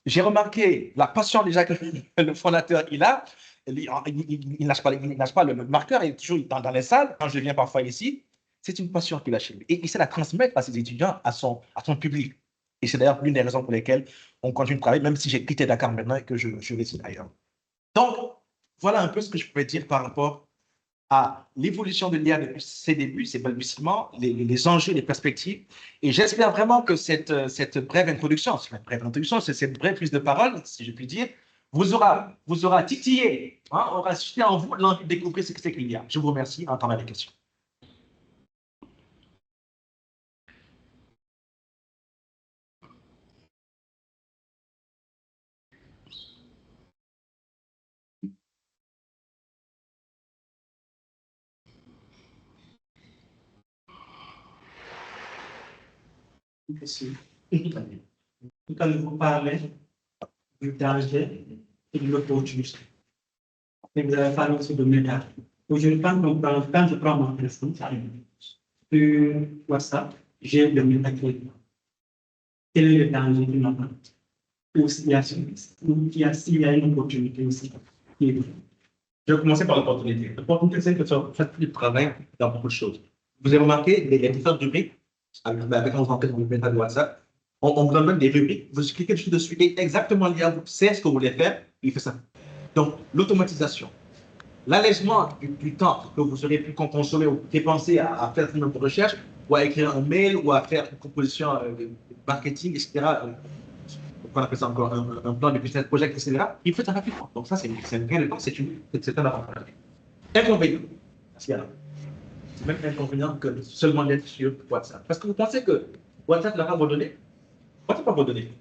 j'ai remarqué la passion déjà que le fondateur il a. Il nage pas le marqueur, il est toujours dans les salles. Quand je viens parfois ici, c'est une passion qu'il a chez lui. Et il sait la transmettre à ses étudiants, à son public. Et c'est d'ailleurs l'une des raisons pour lesquelles on continue de travailler, même si j'ai quitté Dakar maintenant et que je réside ailleurs. Donc, voilà un peu ce que je pouvais dire par rapport à l'évolution de l'IA depuis ses débuts, ses balbutiements, les enjeux, les perspectives. Et j'espère vraiment que cette brève introduction, c'est cette brève prise de parole, si je puis dire, vous aura titillé, hein, aura suscité en vous l'envie de découvrir ce que c'est que l'IA. Je vous remercie. En attendant les questions. Merci. Quand vous parlez du danger et de l'opportunisme, et vous avez parlé aussi de méta. Aujourd'hui, quand je prends mon téléphone, sur WhatsApp, j'ai le métacritique. Quel est le danger du moment? Ou s'il y a une opportunité aussi. Je vais commencer par l'opportunité. L'opportunité, c'est que ça fait plus de travail dans beaucoup de choses. Vous avez remarqué, les différentes rubriques, avec on rentre dans le méta de WhatsApp, on vous donne des rubriques, vous cliquez dessus et exactement l'IA vous sait ce que vous voulez faire, il fait ça. Donc, l'automatisation, l'allègement du temps que vous aurez pu consommer ou dépenser à faire une recherche, ou à écrire un mail, ou à faire une composition de marketing, etc., on appelle ça encore un plan de business project, etc., il faut être rapidement. Donc ça, c'est un gain de temps, c'est un avantage. Inconvénient, parce qu'il y a même inconvénient que seulement d'être sur WhatsApp. Parce que vous pensez que WhatsApp ne l'a pas abandonné? WhatsApp n'a pas abandonné.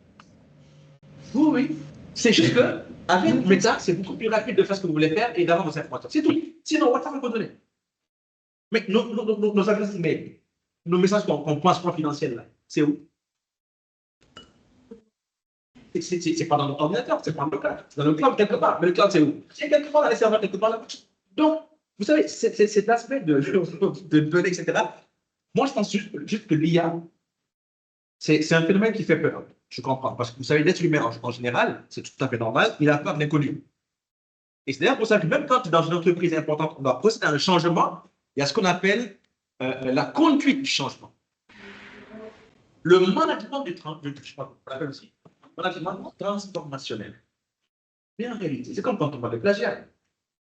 Oui, oui. C'est juste que avec Meta, c'est beaucoup plus rapide de faire ce que vous voulez faire et d'avoir vos informations. C'est tout. Sinon, WhatsApp n'a pas abandonné. Mais nos adresses email, nos messages qu'on pense confidentiels, là, c'est où? C'est pas dans notre ordinateur, c'est pas dans le cloud. C'est dans le cloud quelque part. Mais le cloud, c'est où? C'est quelque part dans les serveurs, quelque part là-bas. Donc, vous savez, cet aspect de données, etc. Moi, je pense juste que l'IA, c'est un phénomène qui fait peur. Je comprends. Parce que vous savez, l'être humain en général, c'est tout à fait normal, il a peur de l'inconnu. Et c'est d'ailleurs pour ça que même quand dans une entreprise importante, on doit procéder à un changement, il y a ce qu'on appelle la conduite du changement. Le management management transformationnel. Mais en réalité, c'est comme quand on parle de plagiat.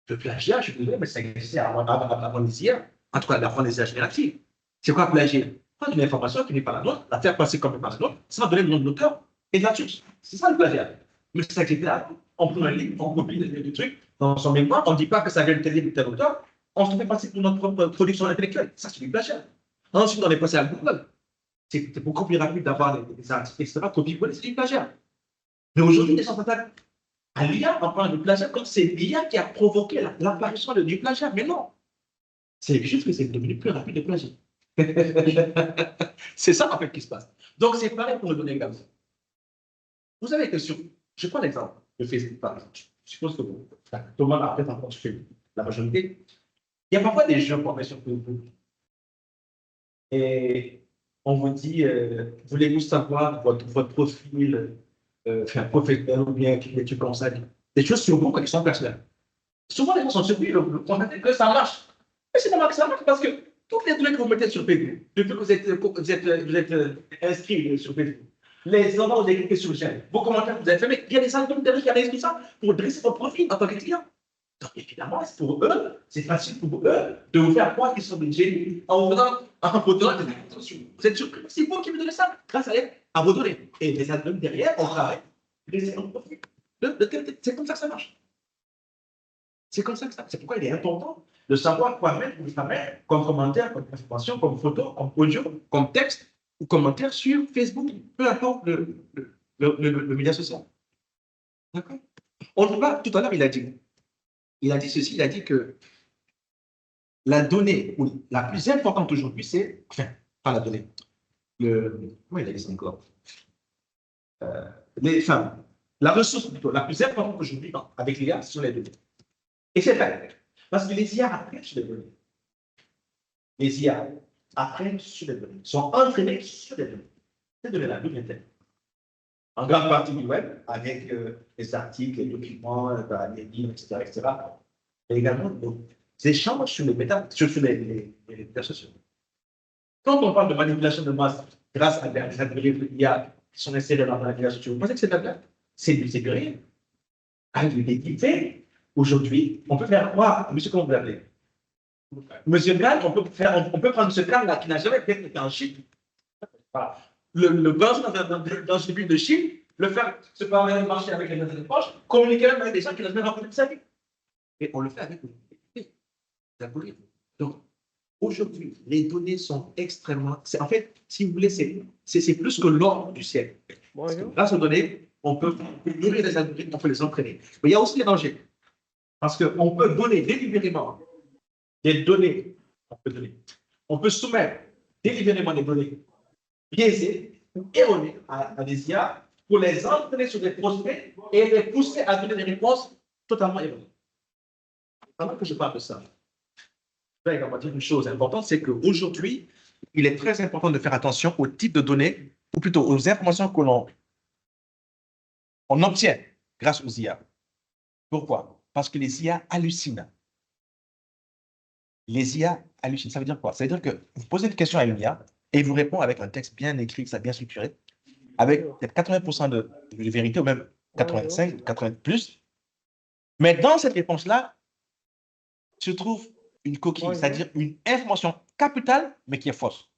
Le plagiat, je suis désolé, mais ça existait avant les IA, en tout cas avant les IA génératives. C'est quoi plagier? Prendre une information qui n'est pas la nôtre, la faire passer comme pas la nôtre, sans donner le nom de l'auteur et de la source. C'est ça le plagiat. Mais c'est ça qui était là. On prend un livre, on copie le truc dans son mémoire, on ne dit pas que ça vient de tel livre ou tel auteur, on se fait passer pour notre propre production intellectuelle. Ça, c'est du plagiat. Ensuite, on est passé à Google. C'est beaucoup plus rapide d'avoir des articles, etc. Copier-coller, c'est du plagiat. Mais aujourd'hui, les gens s'attaquent à l'IA en parlant de plagiat comme c'est l'IA qui a provoqué l'apparition du plagiat. Mais non, c'est juste que c'est devenu plus rapide de plagiat. C'est ça en fait qui se passe. Donc c'est pareil pour le donner comme ça. Vous savez que je prends l'exemple de Facebook par exemple. Je suppose que tout le monde a peut-être encore sur Facebook, la majorité. Il y a parfois des jeux qu'on met sur Facebook. Et on vous dit, voulez-vous savoir votre profil professionnel ou bien des trucs comme ça. Des choses sur vous qui sont personnelles. Souvent, les gens sont surpris de constater que ça marche. Mais c'est normal que ça marche parce que toutes les données que vous mettez sur Facebook, depuis que vous êtes inscrit sur Facebook, les endroits où vous avez cliqué sur le chaîne, vos commentaires que vous avez fait, mais il y a des algorithmes derrière qui analysent tout ça pour dresser votre profil en tant que client. Donc, évidemment, pour eux, c'est facile pour eux de vous faire croire qu'ils sont des génies en vous donnant des informations. Vous êtes surpris. C'est vous qui me donnez ça grâce à vos données. Et les algorithmes derrière, on travaille. C'est comme ça que ça marche. C'est comme ça que ça. C'est pourquoi il est important de savoir quoi mettre ou pas mettre comme commentaire, comme information, comme photo, comme audio, comme texte ou commentaire sur Facebook, peu importe le média social. D'accord? On ne pas, tout à l'heure, il a dit ceci, il a dit que la donnée la plus importante aujourd'hui, c'est, enfin, pas la donnée, comment il a dit ça encore? Enfin, la ressource plutôt, la plus importante aujourd'hui avec l'IA, ce sont les données. Et c'est vrai, parce que les IA apprennent sur les données. Les IA apprennent sur les données, sont entraînés sur les données. Ces données-là, d'où viennent-elles? en grande partie du web, avec les articles, les documents, les livres, etc., etc. Et également des échanges sur les médias sociaux. Quand on parle de manipulation de masse grâce à des algorithmes IA qui sont insérés dans la médias sociaux, vous pensez que c'est de la blague? C'est du rien. Avec l'identité, aujourd'hui, on peut faire croire, monsieur, comment vous l'appelez? Monsieur Gall, on peut prendre ce cas-là qui n'a jamais été en Chine. Voilà. Le balancer dans une ville de Chine, le faire se parler de marcher avec les proches, communiquer même avec des gens qui n'ont jamais rencontré de sa vie. Et on le fait avec les algorithmes. Donc, aujourd'hui, les données sont extrêmement. En fait, si vous voulez, c'est plus que l'or du ciel. Parce que grâce aux données, on peut nourrir les algorithmes, on peut les entraîner. Mais il y a aussi des dangers. Parce qu'on peut donner délibérément des données. On peut soumettre délibérément des données biaisées ou erronées à des IA pour les entraîner sur des prospects et les pousser à donner des réponses totalement erronées. Pendant que je parle de ça, je vais également dire une chose importante, c'est qu'aujourd'hui, il est très important de faire attention au type de données, ou plutôt aux informations que l'on obtient grâce aux IA. Pourquoi? Parce que les IA hallucinent. Les IA hallucinent. Ça veut dire quoi? Ça veut dire que vous posez une question à une IA et il vous répond avec un texte bien écrit, ça bien structuré, avec peut-être 80% de vérité, ou même 85, 80 plus. Mais dans cette réponse-là, se trouve une coquille, c'est-à-dire une information capitale, mais qui est fausse.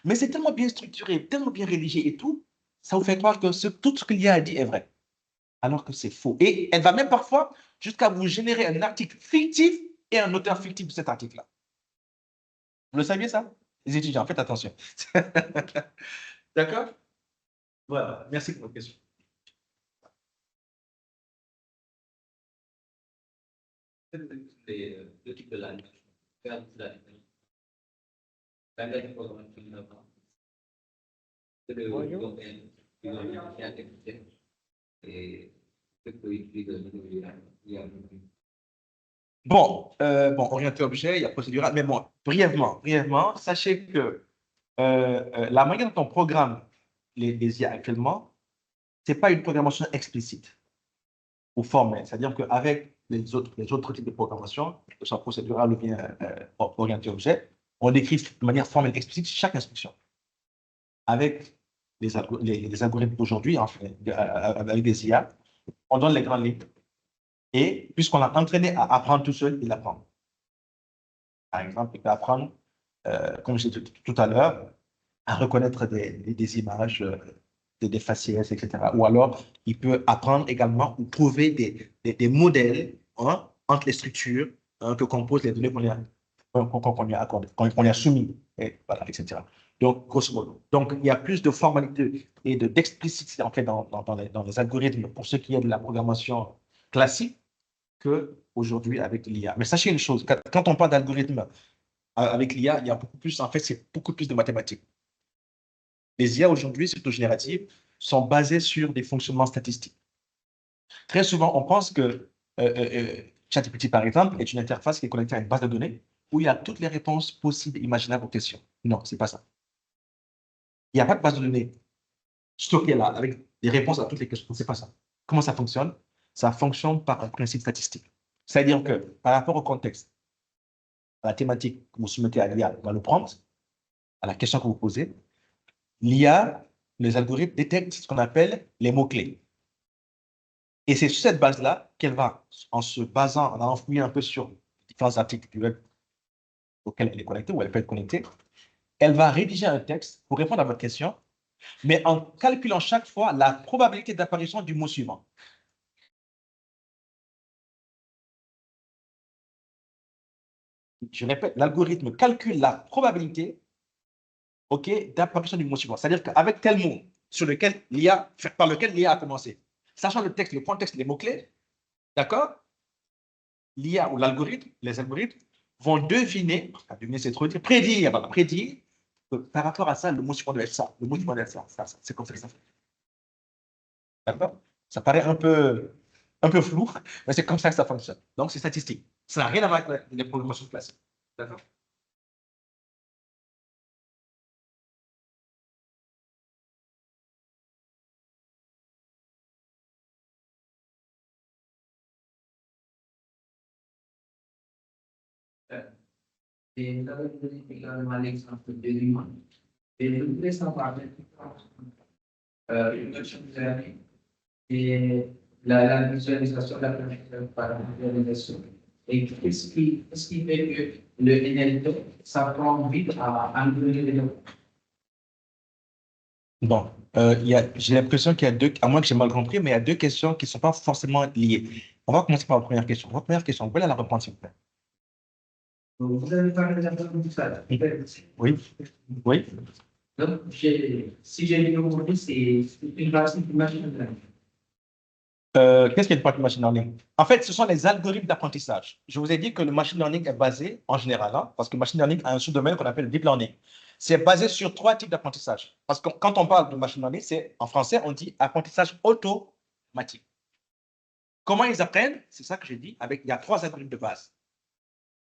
Mais c'est tellement bien structuré, tellement bien rédigé et tout, ça vous fait croire que tout ce qu'il y a à dire est vrai, alors que c'est faux. Et elle va même parfois jusqu'à vous générer un article fictif et un auteur fictif de cet article-là. Vous le saviez, ça? Les étudiants, faites attention. D'accord? Voilà, merci pour votre question. Le type de l'animation. Faire de l'animation. Langage de programmation innovant. C'est le domaine qui va bien activité. Et ce que il y a bon, orienté objet, il y a procédural, mais bon, brièvement, sachez que la manière dont on programme les IA actuellement, ce n'est pas une programmation explicite ou formelle. C'est-à-dire qu'avec les autres types de programmation, que ce soit procédural ou bien orienté objet, on décrit de manière formelle explicite chaque instruction. Avec les algorithmes d'aujourd'hui, enfin, avec des IA, on donne les grandes lignes. Et puisqu'on l'a entraîné à apprendre tout seul, il apprend. Par exemple, il peut apprendre, comme je disais tout à l'heure, à reconnaître des images, des faciès, etc. Ou alors, il peut apprendre également ou trouver des modèles entre les structures que composent les données qu'on lui a accordées, qu'on lui a soumis, et, voilà, etc. Donc, grosso modo. Donc, il y a plus de formalité et d'explicité en fait, dans les algorithmes pour ce qui est de la programmation classique qu'aujourd'hui avec l'IA. Mais sachez une chose, quand on parle d'algorithme avec l'IA, il y a beaucoup plus, en fait, c'est beaucoup plus de mathématiques. Les IA aujourd'hui, surtout génératives, sont basées sur des fonctionnements statistiques. Très souvent, on pense que ChatGPT, par exemple, est une interface qui est connectée à une base de données où il y a toutes les réponses possibles et imaginables aux questions. Non, ce n'est pas ça. Il n'y a pas de base de données stockée là avec des réponses à toutes les questions. Ce n'est pas ça. Comment ça fonctionne? Ça fonctionne par un principe statistique. C'est-à-dire que par rapport au contexte, à la thématique que vous soumettez à l'IA dans le prompt, à la question que vous posez, l'IA, les algorithmes détectent ce qu'on appelle les mots-clés. Et c'est sur cette base-là qu'elle va, en se basant, en fouillant un peu sur différents articles du web auxquels elle est connectée, ou elle peut être connectée, elle va rédiger un texte pour répondre à votre question, mais en calculant chaque fois la probabilité d'apparition du mot suivant. Je répète, l'algorithme calcule la probabilité d'apparition du mot suivant. C'est-à-dire qu'avec tel mot par lequel l'IA a commencé, sachant le texte, le contexte, les mots-clés, d'accord? L'IA ou l'algorithme, les algorithmes vont deviner c'est trop dire, prédire que par rapport à ça, le mot suivant doit être ça. Le mot suivant doit être ça. C'est comme ça que ça fait. D'accord? Ça paraît un peu flou, mais c'est comme ça que ça fonctionne. Donc, c'est statistique. Ça n'a rien à voir avec les programmations classiques. D'accord? Et vous avez donné également l'exemple de l'humain. Et je voulais savoir une notion que vous avez et la visualisation, la planification par la visualisation. Et qu'est-ce qui fait que le NLP s'apprend vite à englober les deux? Bon, j'ai l'impression qu'il y a deux, à moins que j'ai mal compris, mais il y a deux questions qui ne sont pas forcément liées. On va commencer par la première question. Votre première question, vous pouvez la reprendre, s'il vous plaît. Vous avez parlé d'apprentissage. Oui, oui. Donc, si j'ai bien compris, c'est une partie du machine learning. Qu'est-ce qu'il y a de partie machine learning? En fait, ce sont les algorithmes d'apprentissage. Je vous ai dit que le machine learning est basé, en général, hein, parce que le machine learning a un sous-domaine qu'on appelle le deep learning. C'est basé sur trois types d'apprentissage. Parce que quand on parle de machine learning, c'est en français, on dit apprentissage automatique. Comment ils apprennent? C'est ça que j'ai dit. Il y a trois algorithmes de base.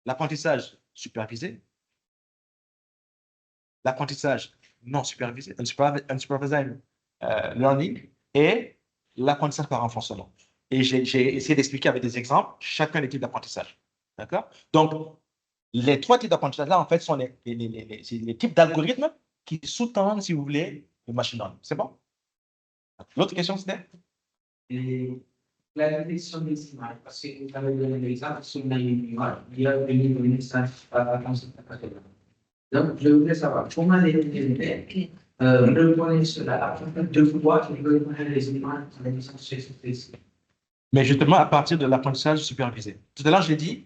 L'apprentissage supervisé, l'apprentissage non supervisé, unsupervised learning, et l'apprentissage par renforcement. Et j'ai essayé d'expliquer avec des exemples chacun des types d'apprentissage. D'accord? Donc, les trois types d'apprentissage là, en fait, sont les types d'algorithmes qui sous-tendent, si vous voulez, le machine learning. C'est bon? L'autre question, c'était? Et la détection des images, parce que vous avez donné l'exemple sur une image, il y a une connaissance à donc, je voudrais savoir comment les élèves reconnaissent cela après deux fois qu'ils reconnaissent les images de la licence précise. Mais justement, à partir de l'apprentissage supervisé. Tout à l'heure, je l'ai dit,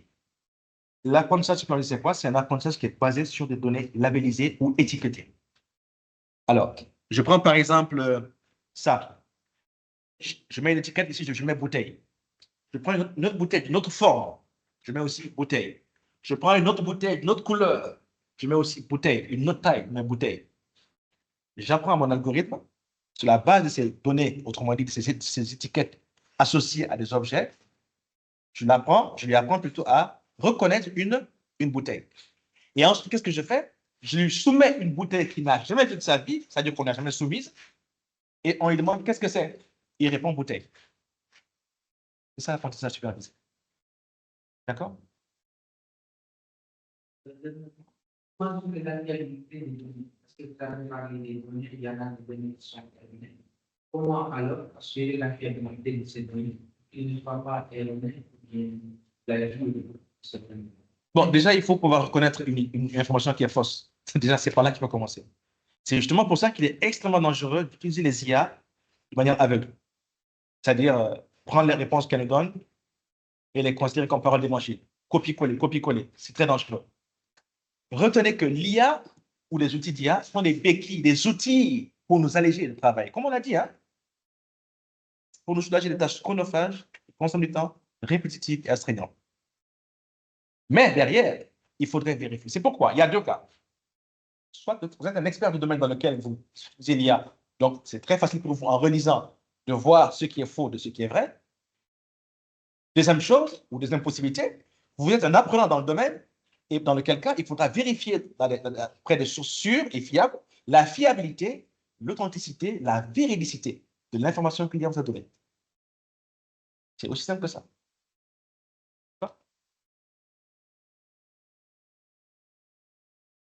l'apprentissage supervisé, c'est quoi? C'est un apprentissage qui est basé sur des données labellisées ou étiquetées. Alors, je prends par exemple ça. Je mets une étiquette ici, je mets bouteille. Je prends une autre bouteille d'une autre forme. Je mets aussi bouteille. Je prends une autre bouteille d'une autre couleur. Je mets aussi bouteille. Une autre taille, je mets bouteille. J'apprends mon algorithme sur la base de ces données, autrement dit, de ces étiquettes associées à des objets. Je lui apprends plutôt à reconnaître une bouteille. Et ensuite, qu'est-ce que je fais? Je lui soumets une bouteille qu'il n'a jamais vue de sa vie, c'est-à-dire qu'on n'a jamais soumise, et on lui demande qu'est-ce que c'est? Il répond bouteille. C'est ça l'apprentissage supervisé. D'accord? Comment vous faites la fiabilité des données? Parce que vous avez parlé des données, il y en a des données qui sont terminées. Comment alors assurer la fiabilité de ces données? Il ne faut pas erroner la vie de ces données. Bon, déjà, il faut pouvoir reconnaître une information qui est fausse. Déjà, c'est par là qu'il faut commencer. C'est justement pour ça qu'il est extrêmement dangereux d'utiliser les IA de manière aveugle. C'est-à-dire prendre les réponses qu'elles nous donnent et les considérer comme paroles des machines. Copier-coller, copier-coller. C'est très dangereux. Retenez que l'IA ou les outils d'IA sont des béquilles, des outils pour nous alléger le travail. Comme on l'a dit, hein, pour nous soulager des tâches chronophages, qui consomment du temps, répétitives et astreignantes. Mais derrière, il faudrait vérifier. C'est pourquoi il y a deux cas. Soit vous êtes un expert du domaine dans lequel vous utilisez l'IA, donc c'est très facile pour vous, en relisant, de voir ce qui est faux de ce qui est vrai. Deuxième chose, ou deuxième possibilité, vous êtes un apprenant dans le domaine, et dans lequel cas, il faudra vérifier auprès des sources sûres et fiables la fiabilité, l'authenticité, la véridicité de l'information qu'il y a vous a donnée. C'est aussi simple que ça.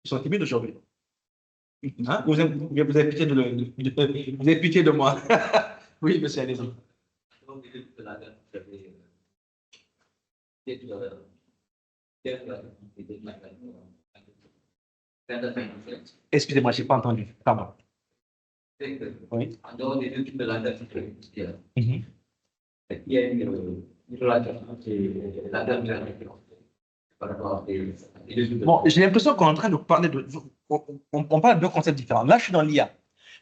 Ils sont timides aujourd'hui. Hein? Vous avez pitié de moi. Oui, monsieur, allez-y. Excusez-moi, je n'ai pas entendu. Pardon. Oui. En dehors des deux types de langage, Mhm. il y a une relation entre la dernière par rapport Bon, j'ai l'impression qu'on est en train de parler de. On parle de deux concepts différents. Là, je suis dans l'IA.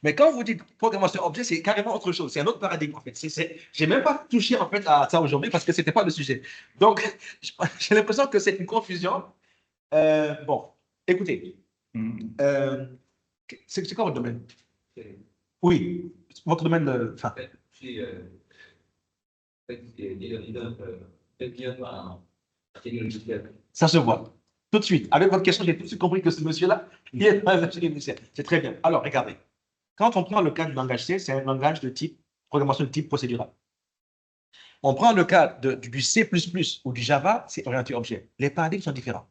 Mais quand vous dites programmation objet, c'est carrément autre chose. C'est un autre paradigme, en fait. Je n'ai même pas touché, en fait, à ça aujourd'hui parce que ce n'était pas le sujet. Donc, j'ai l'impression que c'est une confusion. Bon, écoutez. C'est quoi votre domaine? Oui, votre domaine de. Enfin, ça se voit. Tout de suite. Avec votre question, j'ai tout de suite compris que ce monsieur-là, il est dans l'ingénierie logicielle. C'est très bien. Alors, regardez. Quand on prend le cas du langage C, c'est un langage de type programmation de type procédural. On prend le cas du C++ ou du Java, c'est orienté objet. Les paradigmes sont différents.